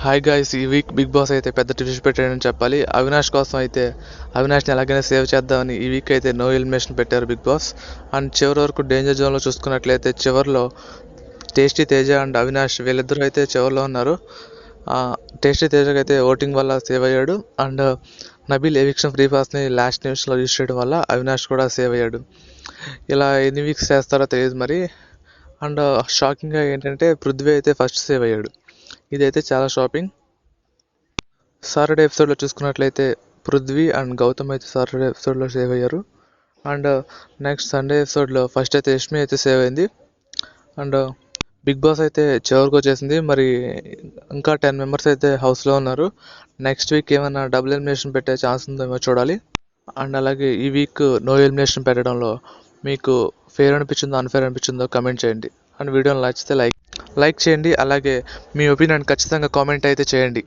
Hi guys, ఈ week big boss అయితే పెద్ద ట్విస్ట్ పెట్టాడని చెప్పాలి. అవినాష్ కోసం అయితే అవినాష్ని ఎలాగైనా సేవ్ చేద్దామని ఈ వీక్ అయితే నో ఎలిమినేషన్ పెట్టారు బిగ్ బాస్. అండ్ చివరి వరకు డేంజర్ జోన్లో చూసుకున్నట్లయితే చివరిలో టేస్టీ తేజ అండ్ అవినాష్ వీళ్ళిద్దరూ అయితే చివరిలో ఉన్నారు. టేస్టీ తేజకి అయితే ఓటింగ్ వల్ల సేవ్ అయ్యాడు. అండ్ నబీల్ ఎవిక్షన్ ఫ్రీ పాస్ని లాస్ట్ నిమిషంలో యూజ్ చేయడం వల్ల అవినాష్ కూడా సేవ్ అయ్యాడు. ఇలా ఎన్ని వీక్స్ చేస్తారో తెలియదు మరి. అండ్ షాకింగ్గా ఏంటంటే పృథ్వీ అయితే ఫస్ట్ సేవ్ అయ్యాడు. ఇదైతే చాలా షాకింగ్. సాటర్డే ఎపిసోడ్లో చూసుకున్నట్లయితే పృథ్వీ అండ్ గౌతమ్ అయితే సాటర్డే ఎపిసోడ్లో సేవ్ అయ్యారు. అండ్ నెక్స్ట్ సండే ఎపిసోడ్లో ఫస్ట్ అయితే యష్మి అయితే సేవ్ అయింది. అండ్ బిగ్ బాస్ అయితే చివరికి వచ్చేసింది. మరి ఇంకా 10 మెంబర్స్ అయితే హౌస్లో ఉన్నారు. నెక్స్ట్ వీక్ ఏమైనా డబుల్ ఎలిమినేషన్ పెట్టే ఛాన్స్ ఉందేమో చూడాలి. అండ్ అలాగే ఈ వీక్ నో ఎలిమినేషన్ పెట్టడంలో మీకు ఫేర్ అనిపించిందో అన్ఫేర్ అనిపించిందో కమెంట్ చేయండి. అండ్ వీడియోని నచ్చితే లైక్ చేయండి. అలాగే మీ ఒపీనియన్ ఖచ్చితంగా కామెంట్ అయితే చేయండి.